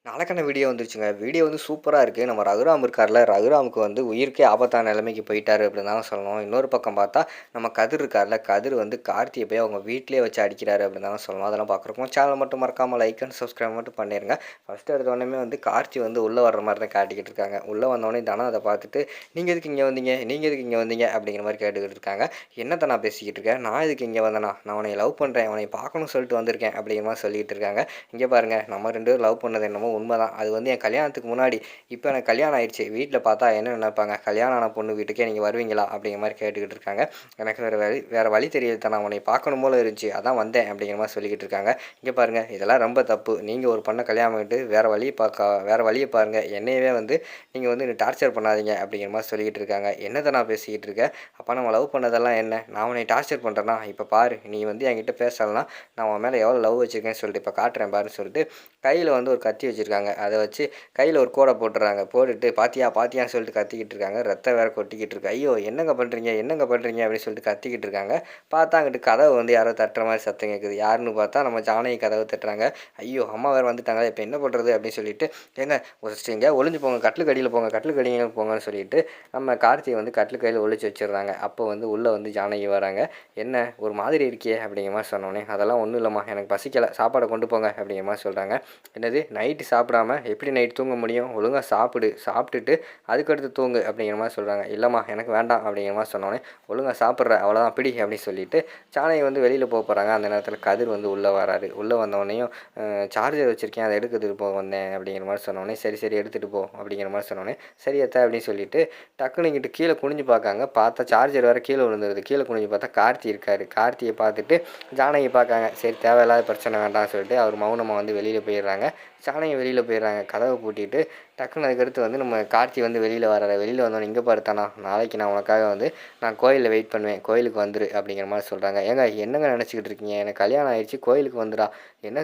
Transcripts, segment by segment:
நாளைக்கான வீடியோ வந்துருச்சுங்க. வீடியோ வந்து சூப்பரா இருக்கு. நம்ம ரகுராம் இருக்கார்ல, ரகுராமுக்கு வந்து உயிருக்கே ஆபத்தான நிலைமைக்கு போயிட்டாரு அப்படின்னு தாங்க சொல்லணும். இன்னொரு பக்கம் பார்த்தா, நம்ம கதிர் இருக்கார்ல, கதிர் வந்து கார்த்திய போய் அவங்க வீட்லயே வச்சு அடிக்கிறாரு அப்படின்னு தாங்க சொல்லணும். அதெல்லாம் பார்க்குறப்போ சேனல மட்டும் மறக்காம லைக் அண்ட் சப்ஸ்கிரைப் மட்டும் பண்ணிருங்க. ஃபர்ஸ்ட் எடுத்த உடனேயுமே வந்து கார்த்தி வந்து உள்ள வர்ற மாரி தான் காட்டிக்கிட்டு இருக்காங்க. உள்ள வந்தோனே தனம் அத பார்த்துட்டு, "நீங்க எதுக்கு இங்க வந்தீங்க? நீங்க எதுக்கு இங்க வந்தீங்க?" அப்படிங்கிற மாரி கேட்டுக்கிட்டு இருக்காங்க. "என்னத்த நான் பேசிக்கிட்டு இருக்கேன்? நான் எதுக்கு இங்க வந்தேனா? நான் உன்னைய லவ் பண்றேன். உன்னைய பார்க்கணும்னு சொல்லிட்டு வந்திருக்கேன்." அப்படிங்கிற மாரி சொல்லிட்டு இருக்காங்க. இங்க பாருங்க, நம்ம 2 பேரும் லவ் பண்ணது என்னமோ உண்மதான். அது வந்து என் கல்யாணத்துக்கு முன்னாடி. இப்ப எனக்கு கல்யாணம் ஆயிடுச்சு. வீட்ல பார்த்தா என்ன நெனைப்பாங்க? "கல்யாணம் ஆன பொண்ணு வீட்டுக்கே நீங்க வருவீங்களா?" அப்படிங்கிற மாரி கேட்டுக்கிட்டு இருக்காங்க. எனக்கு வேற வழி தெரியல நான் உன்னைய பார்க்கணும் போல இருந்துச்சு. அதான் வந்தேன் அப்படிங்கிற மாரி சொல்லிக்கிட்டு இருக்காங்க. இங்க பாருங்க, இதெல்லாம் ரொம்ப தப்பு. நீங்க ஒரு பொண்ண கல்யாணம் பண்ணிட்டு வேற வழிய பாருங்க. என்னையவே வந்து நீங்க வந்து டார்ச்சர் பண்ணாதீங்க அப்படிங்கிற மாரி சொல்லிக்கிட்டு இருக்காங்க. என்னத்த நான் பேசிக்கிட்டு இருக்கேன்? அப்ப நம்ம லவ் பண்ணதெல்லாம் என்ன? நான் உன்னைய டார்ச்சர் பண்றேனா? இப்ப பாரு, நீ வந்து என்கிட்ட பேசலனா, நான் உன் மேல எவ்வளோ லவ் வச்சிருக்கேன்னு சொல்லிட்டு இப்ப காட்டுறேன் பாருன்னு சொல்லிட்டு, கையில வந்து ஒரு கத்தி வச்சிருக்காங்க. அத வச்சு கையில ஒரு கோட போட்டுறாங்க. போட்டுட்டு "பாத்தியா, பாத்தியான்னு" சொல்லிட்டு கத்திக்கிட்டு இருக்காங்க. ரத்தம் வேற கொட்டிக்கிட்டு இருக்கு. "ஐயோ! என்னங்க பண்றீங்க? என்னங்க பண்றீங்க?" அப்படின்னு சொல்லிட்டு கத்திக்கிட்டு இருக்காங்க. பார்த்தா அங்கிட்டு கதவு வந்து யாரோ தட்டுற மாரி சத்தம் கேட்குது. யாருன்னு பார்த்தா நம்ம ஜானகி கதவ தட்டுறாங்க. "ஐயோ! அம்மா வேற வந்துட்டாங்களே! இப்ப என்ன பண்றது?" அப்படின்னு சொல்லிட்டு, "ஏங்க ஃபர்ஸ்ட்டு எங்கேயாவது ஒளிஞ்சு போங்க. கட்டிலுக்கு அடியில போங்க. கட்டிலுக்கு அடியில போங்கன்னு" சொல்லிட்டு நம்ம கார்த்திய வந்து கட்டிலுக்கு அடியில ஒளிச்சு வச்சுடுறாங்க. அப்போ வந்து உள்ள வந்து ஜானகி வராங்க. "என்ன ஒரு மாதிரி இருக்கியே?" அப்படிங்கிற மாரி சொன்னோனே, "அதெல்லாம் ஒண்ணும் இல்லம்மா. எனக்கு பசிக்கல. சாப்பாட கொண்டு போங்க." அப்படிங்கிற மாரி சொல்றாங்க. "என்னது நைட்டு சாப்பிடாம எப்படி நைட் தூங்க முடியும்? ஒழுங்கா சாப்பிடு. சாப்பிட்டுட்டு அதுக்கடுத்து தூங்கு." அப்படிங்கிற மாரி சொல்றாங்க. "இல்லம்மா எனக்கு வேண்டாம்." அப்படிங்கிற மாரி சொன்னோனே, "ஒழுங்கா சாப்பிட்ற அவ்வளோதான் பிடி." அப்படின்னு சொல்லிட்டு ஜானகி வந்து வெளியில போறாங்க. அந்த நேரத்தில கதிர் வந்து உள்ள வராரு. உள்ள வந்தோனேயும், சார்ஜர் வச்சிருக்கேன். அத எடுக்கிறதுக்கு வந்தேன்." அப்படிங்கிற மாரி சொன்னோனே, "சரி, சரி எடுத்துட்டு போ." அப்படிங்கிற மாரி சொன்னோனே, "சரி அத்த." அப்படின்னு சொல்லிட்டு டக்குனு இங்கிட்டு கீழ குனிஞ்சு பார்க்காங்க. பார்த்தா சார்ஜர் வேற கீழ விழுந்துருது. கீழ குனிஞ்சு பார்த்தா கார்த்தி இருக்காரு. கார்த்திய பார்த்துட்டு ஜானகி பார்க்காங்க. சரி தேவையில்லாத பிரச்சனை வேண்டாம்னு சொல்லிட்டு அவர் மௌனமா வந்து வெளியில போயிடுறாங்க. ஜானகி வெளியில போயிடுறாங்க. கதவ பூட்டிட்டு டக்குனு அதுக்கடுத்து வந்து நம்ம கார்த்தி வந்து வெளியில வராரு. வெளியில வந்தோனே, "இங்க பாரு தனா, நாளைக்கு நான் உனக்காக வந்து நான் கோயில்ல வெயிட் பண்ணுவேன். கோயிலுக்கு வந்துரு." அப்படிங்கிற மாரி சொல்றாங்க. "ஏங்க என்னங்க நெனச்சுக்கிட்டு இருக்கீங்க? எனக்கு கல்யாணம் ஆயிடுச்சு. கோயிலுக்கு வந்துடா.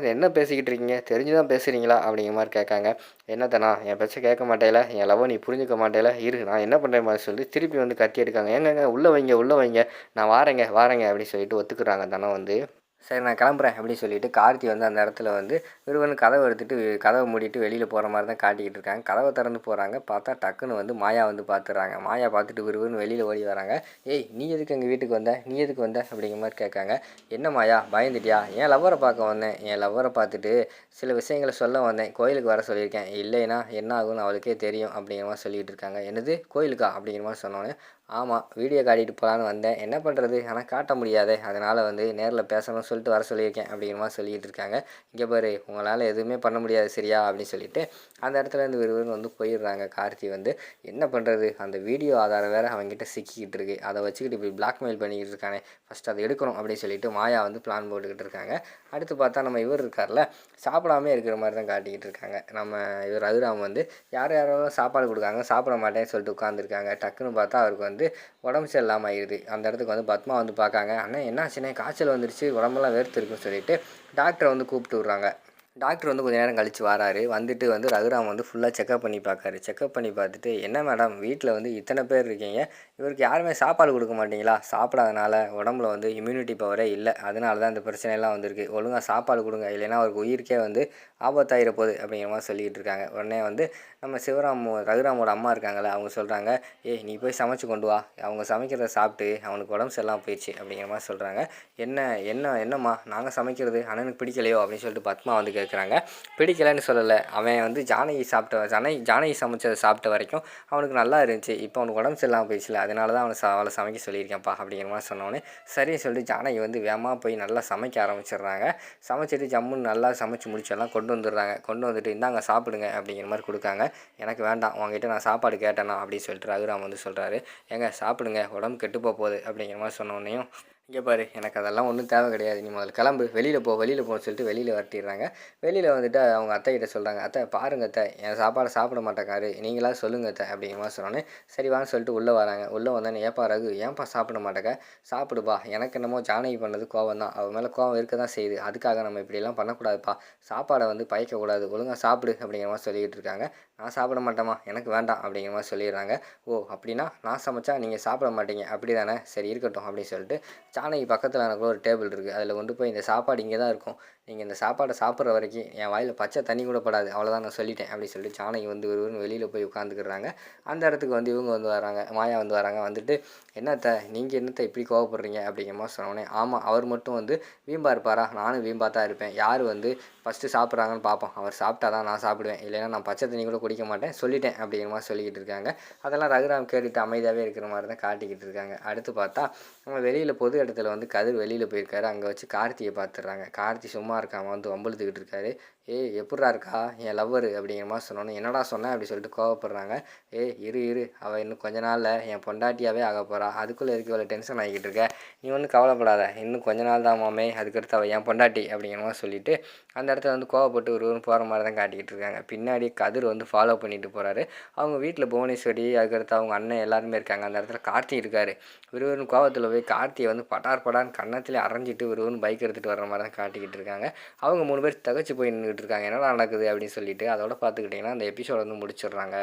என்ன பேசிக்கிட்டு இருக்கீங்க? தெரிஞ்சு தான் பேசுறீங்களா?" அப்படிங்கிற மாரி கேட்காங்க. "என்ன தனா, என் பேச்ச கேட்க மாட்டேல்ல? என் லவ்வ நீ புரிஞ்சுக்க மாட்டேல்ல? இரு நான் என்ன பண்றேன் பாரு" சொல்லி திருப்பி வந்து கத்தி எடுக்காங்க. "ஏங்கங்க உள்ள வைங்க, உள்ள வைங்க. நான் வாரேங்க, வாரேங்க." அப்படின்னு சொல்லிட்டு ஒத்துக்குறாங்க தனம் வந்து. "சரி நான் கிளம்புறேன்." அப்படின்னு சொல்லிட்டு கார்த்தி வந்து அந்த இடத்துல வந்து விறுவிறுன்னு கதவ எடுத்துட்டு கதவ மூடிட்டு வெளியில போற மாரி தான் காட்டிக்கிட்டு இருக்காங்க. கதவ திறந்து போறாங்க. பார்த்தா டக்குனு வந்து மாயா வந்து பார்த்துடுறாங்க. மாயா பார்த்துட்டு விறுவிறுன்னு வெளியில ஓடி வராங்க. "ஏய் நீ எதுக்கு எங்க வீட்டுக்கு வந்த? நீ எதுக்கு வந்த?" அப்படிங்கிற மாரி கேட்காங்க. "என்ன மாயா பயந்துட்டியா? என் லவ்வர பார்க்க வந்தேன். என் லவ்வர பார்த்துட்டு சில விஷயங்கள சொல்ல வந்தேன். கோயிலுக்கு வர சொல்லியிருக்கேன். இல்லைன்னா என்ன ஆகும்னு அவளுக்கே தெரியும்." அப்படிங்கிற மாரி சொல்லிக்கிட்டு இருக்காங்க. "என்னது கோயிலுக்கா?" அப்படிங்கிற மாரி சொன்னோனே, "ஆமா. வீடியோ காட்டிட்டு போலான்னு வந்தேன். என்ன பண்றது? ஆனா காட்ட முடியாதே. அதனால வந்து நேர்ல பேசணும்னு சொல்லிட்டு வர சொல்லியிருக்கேன்." அப்படிங்கிற மாரி சொல்லிக்கிட்டு இருக்காங்க. "இங்க பாரு உங்களால எதுவுமே பண்ண முடியாது சரியா?" அப்படின்னு சொல்லிட்டு அந்த இடத்துலேருந்து விறுவிறுன்னு வந்து போயிடுறாங்க கார்த்தி வந்து. என்ன பண்ணுறது, அந்த வீடியோ ஆதாரம் வேற அவன்கிட்ட சிக்கிக்கிட்டு இருக்கு. அதை வச்சுக்கிட்டு இப்படி பிளாக்மெயில் பண்ணிக்கிட்டு இருக்கானே, ஃபஸ்ட்டு அதை எடுக்கணும் அப்படின்னு சொல்லிட்டு மாயா வந்து பிளான் போட்டுக்கிட்டு இருக்காங்க. அடுத்து பார்த்தா நம்ம இவர் இருக்கார்ல, சாப்பிடாமே இருக்கிற மாதிரி தான் காட்டிக்கிட்டு இருக்காங்க. நம்ம இவர் ரகுராம் வந்து யாரோ சாப்பாடு கொடுக்காங்க, சாப்பிட மாட்டேன்னு சொல்லிட்டு உட்காந்துருக்காங்க. டக்குன்னு பார்த்தா அவருக்கு வந்து உடம்பு சரியில்லாமல் ஆயிடுது. அந்த இடத்துக்கு வந்து பத்மா வந்து பார்க்காங்க. "அண்ணே என்னாச்சுண்ணே, காய்ச்சல் வந்துருச்சு, உடம்பெல்லாம் வேர்த்து இருக்குன்னு" சொல்லிட்டு டாக்டரை வந்து கூப்பிட்டு விட்றாங்க. டாக்டர் வந்து கொஞ்ச நேரம் கழிச்சு வராரு. வந்துட்டு வந்து ரகுராம் வந்து ஃபுல்லா செக்கப் பண்ணி பார்க்காரு. செக்கப் பண்ணி பார்த்துட்டு, "என்ன மேடம் வீட்ல வந்து இத்தன பேர் இருக்கீங்க. இவருக்கு யாருமே சாப்பாடு குடுக்க மாட்டீங்களா? சாப்பிடாதனால உடம்புல வந்து இம்யூனிட்டி பவரே இல்ல. அதனால தான் இந்த பிரச்சனைலாம் வந்திருக்கு. ஒழுங்கா சாப்பாடு குடுங்க. இல்லைன்னா அவருக்கு உயிருக்கே வந்து ஆபத்தாயிர போது." அப்படிங்கிற மாரி சொல்லிக்கிட்டு இருக்காங்க. உடனே வந்து நம்ம ரகுராமோட அம்மா இருக்காங்கல்ல, அவங்க சொல்றாங்க, "ஏய் நீ போய் சமைச்சு கொண்டு வா. அவங்க சமைக்கிறத சாப்பிட்டு அவனுக்கு உடம்பு சரியில்லாம போயிருச்சு." அப்படிங்கிற மாரி சொல்றாங்க. "என்ன என்னம்மா நாங்க சமைக்கிறது அண்ணனுக்கு பிடிக்கலையோ?" அப்படின்னு சொல்லிட்டு பத்மா வந்து கேட்குறாங்க. பிடிக்கலன்னு சொல்லல. அவன் வந்து ஜானகி சமைச்சத சாப்பிட்ட வரைக்கும் அவனுக்கு நல்லா இருந்துச்சு. இப்போ அவனுக்கு உடம்பு சரியில்லாம போயிடுச்சுல்ல, அதனால தான் அவள சமைக்க சொல்லியிருக்கேன்ப்பா அப்படிங்கிற மாரி சொன்னோனே, சரின்னு சொல்லிட்டு ஜானகி வந்து வேகமா போய் நல்லா சமைக்க ஆரம்பிச்சிடுறாங்க. சமைச்சிட்டு ஜம்முன்னு நல்லா சமைச்சு முடிச்செல்லாம் கொண்டு வந்துடுறாங்க. கொண்டு வந்துட்டு, "இந்தாங்க சாப்பிடுங்க." அப்படிங்கிற மாரி குடுக்காங்க. "எனக்கு வேண்டாம். உன்கிட்ட நான் சாப்பாடு கேட்டேனா?" அப்படின்னு சொல்லிட்டு ரகுராம் வந்து சொல்றாரு. "ஏங்க சாப்பிடுங்க. உடம்பு கெட்டு போகுது." அப்படிங்கிற மாரி சொன்னோனையும், "இங்க பாரு எனக்கு அதெல்லாம் ஒண்ணும் தேவை கிடையாது. நீ முதல்ல கிளம்பு. வெளியில போ, வெளியில போன்னு" சொல்லிட்டு வெளியில விரட்டிடுறாங்க. வெளியில வந்துட்டு அவங்க அத்தைக்கிட்ட சொல்றாங்க. "அத்தை பாருங்க அத்தை, என் சாப்பாட சாப்பிட மாட்டேங்காரு. நீங்களாவது சொல்லுங்க அத்தை." அப்படிங்கிற மாரி சொன்னோனே, சரி வான்னு சொல்லிட்டு உள்ள வராங்க. உள்ள வந்தோனே, "ஏப்பா ரகு, ஏன்பா சாப்பிட மாட்டேங்க? சாப்பிடுப்பா. எனக்கு என்னமோ ஜானகி பண்ணது கோவம் தான். அவ மேல கோவம் இருக்க தான் செய்யுது. அதுக்காக நம்ம இப்படியெல்லாம் பண்ணக்கூடாதுப்பா. சாப்பாட வந்து பழிக்கக்கூடாது. ஒழுங்கா சாப்பிடு." அப்படிங்கிற மாரி சொல்லிக்கிட்டு இருக்காங்க. "நான் சாப்பிட மாட்டேம்மா. எனக்கு வேண்டாம்." அப்படிங்கிற மாரி சொல்லிடுறாங்க. "ஓ! அப்படின்னா நான் சமைச்சா நீங்க சாப்பிட மாட்டீங்க. அப்படிதானே? சரி இருக்கட்டும்." அப்படின்னு சொல்லிட்டு ஜானகி பக்கத்தில் எனக்கு ஒரு டேபிள் இருக்குது, அதில் கொண்டு போய் இந்த சாப்பாடு இங்கே தான் இருக்கும், நீங்கள் இந்த சாப்பாடை சாப்பிட்ற வரைக்கும் என் வாயில் பச்சை தண்ணி கூட படாது, அவ்வளோதான் நான் சொல்லிட்டேன் அப்படின்னு சொல்லிட்டு ஜானகி வந்து ஒருவரும் வெளியில் போய் உட்காந்துக்கிறாங்க. அந்த இடத்துக்கு வந்து இவங்க வந்து வராங்க, மாயா வந்து வராங்க. வந்துட்டு என்னத்த நீங்கள் என்னத்த இப்படி கோவப்படுறீங்க அப்படிங்கிற மாதிரி சொன்னோடனே, ஆமாம் அவர் மட்டும் வந்து வீம்பா இருப்பாரா, நானும் வீம்பாக தான் இருப்பேன், யார் வந்து ஃபஸ்ட்டு சாப்பிட்றாங்கன்னு பார்ப்போம், அவர் சாப்பிட்டா தான் நான் சாப்பிடுவேன், இல்லைன்னா நான் பச்சை தண்ணி கூட குடிக்க மாட்டேன் சொல்லிட்டேன் அப்படிங்கிற மாதிரி சொல்லிக்கிட்டு இருக்காங்க. அதெல்லாம் ரகுராம் கேட்டுட்டு அமைதியாகவே இருக்கிற மாதிரி தான் காட்டிக்கிட்டு இருக்காங்க. அடுத்து பார்த்தா நம்ம வெளியில் பொது இடத்துல வந்து கதிர் வெளியில் போயிருக்காரு. அங்கே வச்சு கார்த்தியை பார்த்துடுறாங்க. கார்த்தி சும்மா இருக்காமல் வந்து வம்பிழுத்துக்கிட்டு இருக்காரு. ஏய் எப்புட்றா இருக்கா என் லவ்வரு அப்படிங்கிற மாதிரி சொன்னோன்னே, என்னடா சொன்னேன் அப்படி சொல்லிட்டு கோவப்படுறாங்க. ஏய் இரு இரு, அவள் இன்னும் கொஞ்ச நாளில் என் பொண்டாட்டியாகவே ஆக போகிறா, அதுக்குள்ளே இருக்கு இவ்வளோ டென்ஷன் ஆகிக்கிட்டு இருக்க, நீ ஒன்றும் கவலைப்படாத, இன்னும் கொஞ்ச நாள் தான் மாமே, அதுக்கடுத்து அவள் என் பொண்டாட்டி அப்படிங்கிற மாதிரி சொல்லிட்டு அந்த இடத்துல வந்து கோவப்பட்டு ஒருவரும் போகிற மாதிரி தான் காட்டிக்கிட்டு இருக்காங்க. பின்னாடி கதிர் வந்து ஃபாலோ பண்ணிட்டு போகிறாரு. அவங்க வீட்டில் புவனேஸ்வரி, அதுக்கடுத்து அவங்க அண்ணன் எல்லாருமே இருக்காங்க. அந்த இடத்துல கார்த்தி இருக்காரு. விறுவிறுன்னு கோவத்தில் போய் கார்த்தியை வந்து படார் படார்னு கன்னத்திலே அரைஞ்சிட்டு விறுவிறுன்னு பைக் எடுத்துகிட்டு வர்ற மாதிரி தான் காட்டிக்கிட்டு இருக்காங்க. அவங்க 3 பேர் தகச்சு போய் நின்றுட்டு இருக்காங்க. என்னடா நடக்குது அப்படின்னு சொல்லிட்டு. அதோட பார்த்துக்கிட்டிங்கன்னா அந்த எபிசோட வந்து முடிச்சிடுறாங்க.